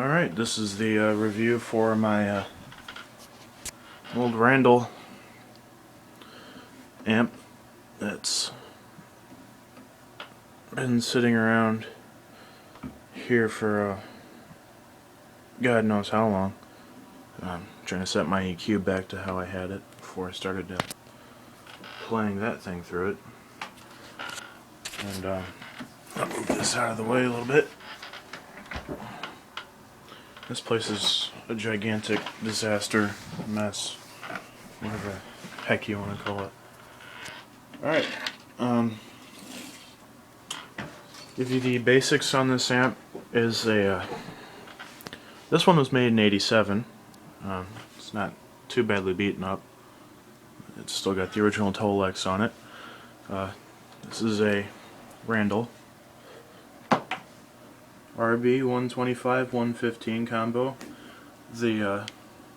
Alright, this is the review for my old Randall amp that's been sitting around here for God knows how long. I'm trying to set my EQ back to how I had it before I started playing that thing through it. And I'll move this out of the way a little bit. This place is a gigantic disaster, mess, whatever the heck you want to call it. Alright, give you the basics on this amp. Is a this one was made in '87. It's not too badly beaten up. It's still got the original Tolex on it. This is a Randall rb-125-115 combo. The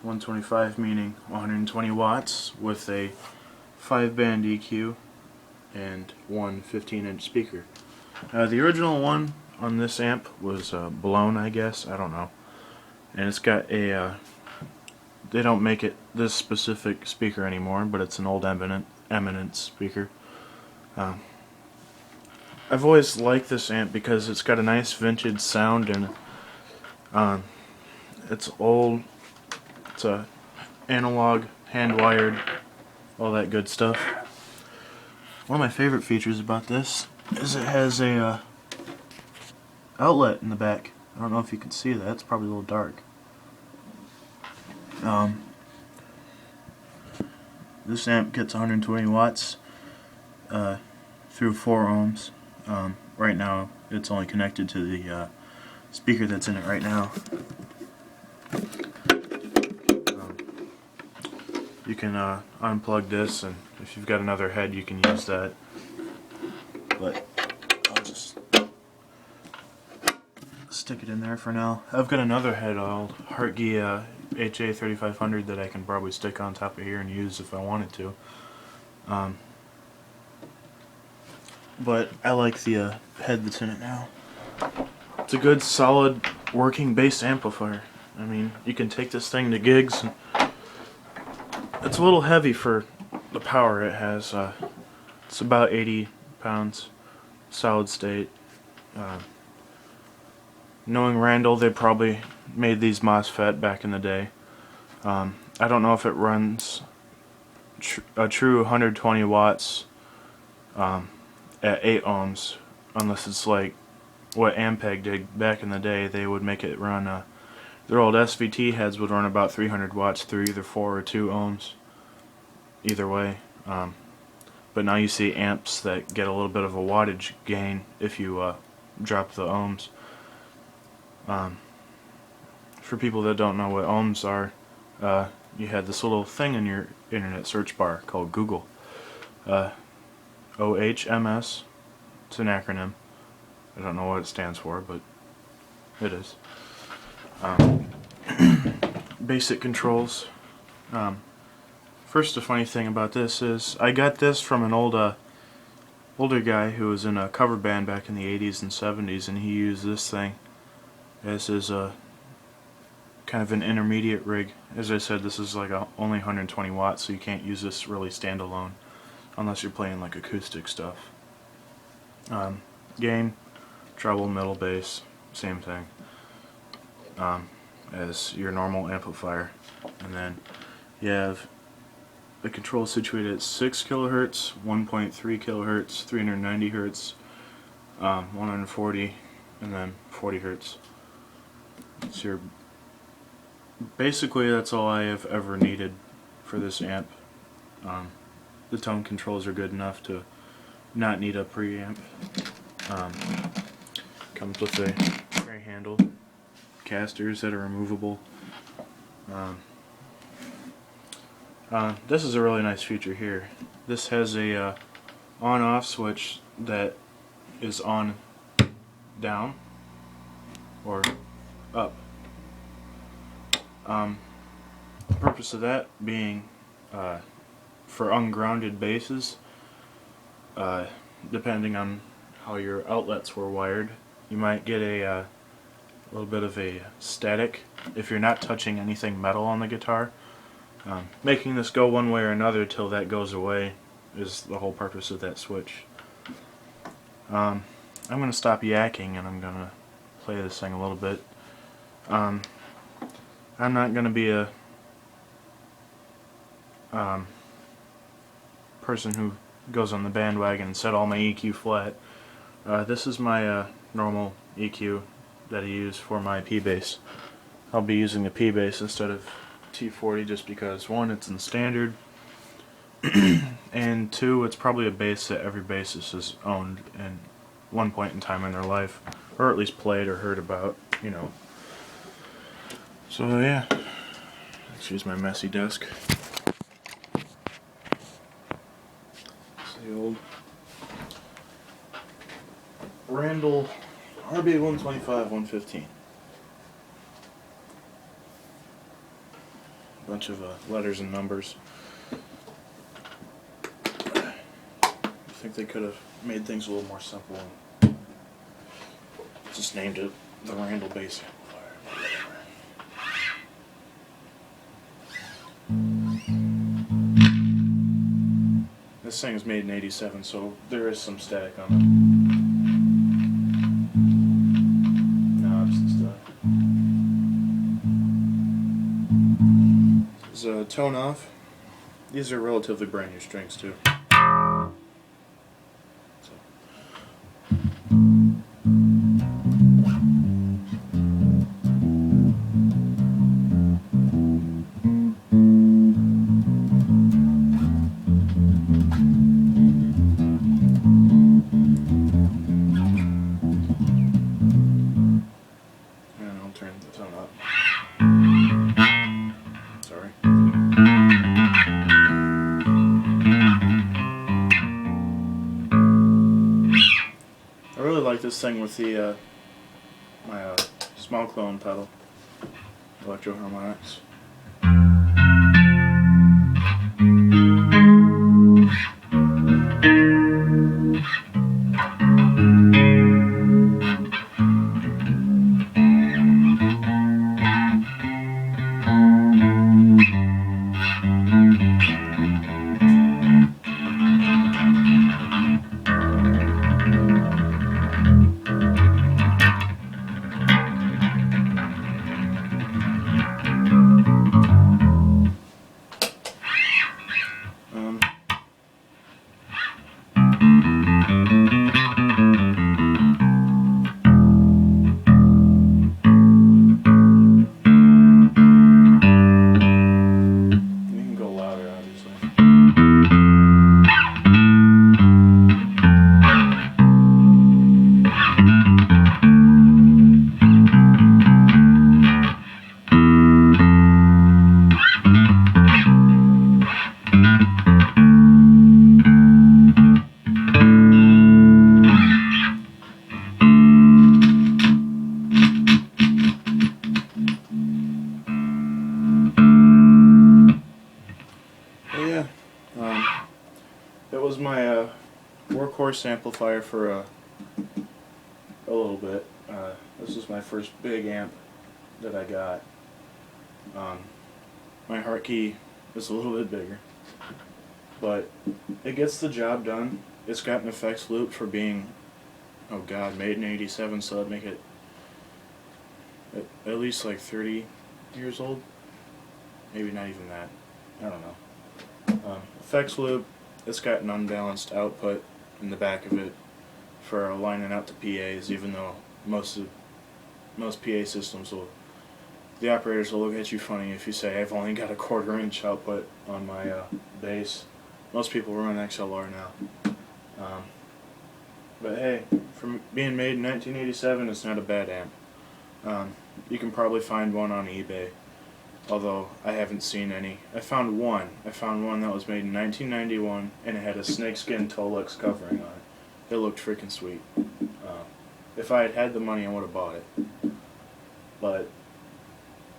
125 meaning 120 watts with a 5-band EQ and one 15-inch speaker. The original one on this amp was blown, I guess. I don't know. And it's got a they don't make it this specific speaker anymore, but it's an old Eminence speaker. I've always liked this amp because it's got a nice vintage sound, and it's old. It's a analog, hand-wired, all that good stuff. One of my favorite features about this is it has a outlet in the back. I don't know if you can see that. It's probably a little dark. This amp gets 120 watts through 4 ohms. Right now it's only connected to the speaker that's in it right now. You can unplug this, and if you've got another head you can use that. But I'll just stick it in there for now. I've got another head, old Hartke HA3500, that I can probably stick on top of here and use if I wanted to. But I like the head that's in it now. It's a good, solid, working bass amplifier. I mean, you can take this thing to gigs. And it's a little heavy for the power it has. It's about 80 pounds, solid state. Knowing Randall, they probably made these MOSFET back in the day. I don't know if it runs a true 120 watts at 8 ohms, unless it's like what Ampeg did back in the day. They would make it run, their old SVT heads would run about 300 watts through either 4 or 2 ohms, either way. But now you see amps that get a little bit of a wattage gain if you drop the ohms. For people that don't know what ohms are, you had this little thing in your internet search bar called Google. OHMS. It's an acronym. I don't know what it stands for, but it is. Basic controls. First, the funny thing about this is I got this from an older guy who was in a cover band back in the 80s and 70s, and he used this thing as his kind of an intermediate rig. As I said, this is like only 120 watts, so you can't use this really standalone unless you're playing like acoustic stuff. Gain, treble, middle, bass, same thing as your normal amplifier. And then you have the control situated at 6 kilohertz, 1.3 kilohertz, 390 hertz, 140, and then 40 hertz. So basically that's all I have ever needed for this amp. The tone controls are good enough to not need a preamp. Comes with a tray handle, casters that are removable. This is a really nice feature here. This has a on-off switch that is on, down, or up. The purpose of that being for ungrounded basses, depending on how your outlets were wired, you might get a a little bit of a static if you're not touching anything metal on the guitar. Making this go one way or another till that goes away is the whole purpose of that switch. I'm going to stop yakking and I'm going to play this thing a little bit. I'm not going to be a person who goes on the bandwagon and set all my EQ flat. This is my normal EQ that I use for my P-bass. I'll be using the P-bass instead of T40 just because, one, it's in standard, and two, it's probably a bass that every bassist has owned at one point in time in their life, or at least played or heard about, you know. So yeah, excuse my messy desk. It's the old Randall rb-125-115. Bunch of letters and numbers. I think they could have made things a little more simple and just named it the Randall bass amplifier. This thing is made in '87, so there is some static on the knobs and stuff. This is tone off. These are relatively brand new strings too. Turn the tone up. Sorry. I really like this thing with the my small clone pedal, electro harmonics. That was my workhorse amplifier for a little bit. This is my first big amp that I got. My heart key is a little bit bigger, but it gets the job done. It's got an effects loop for being, oh god, made in '87, so that'd make it at least like 30 years old. Maybe not even that. I don't know. Effects loop. It's got an unbalanced output in the back of it for lining out to PAs, even though most PA systems will, the operators will look at you funny if you say I've only got a 1/4 inch output on my bass. Most people run XLR now. But hey, from being made in 1987, it's not a bad amp. You can probably find one on eBay, although I haven't seen any. I found one that was made in 1991, and it had a snakeskin Tolex covering on it. It looked freaking sweet. If I had had the money, I would have bought it. But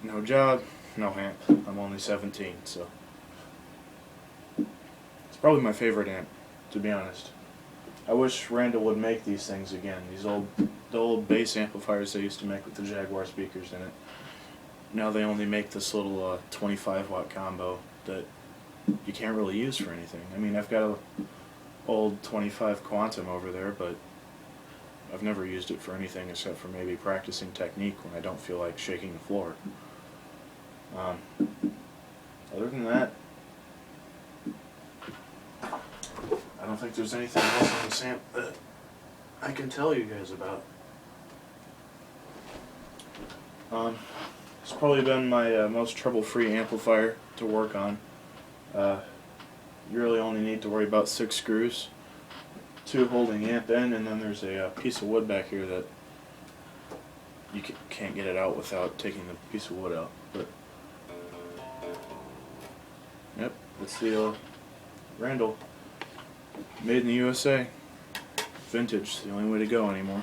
no job, no amp. I'm only 17, so it's probably my favorite amp, to be honest. I wish Randall would make these things again. The old bass amplifiers they used to make with the Jaguar speakers in it. Now they only make this little 25-watt combo that you can't really use for anything. I mean, I've got a old 25 Quantum over there, but I've never used it for anything except for maybe practicing technique when I don't feel like shaking the floor. Other than that, I don't think there's anything else on the samp that I can tell you guys about. It's probably been my most trouble-free amplifier to work on. You really only need to worry about 6 screws, 2 holding amp in, and then there's a piece of wood back here that you can't get it out without taking the piece of wood out. But yep, that's the Randall, made in the USA, vintage. The only way to go anymore.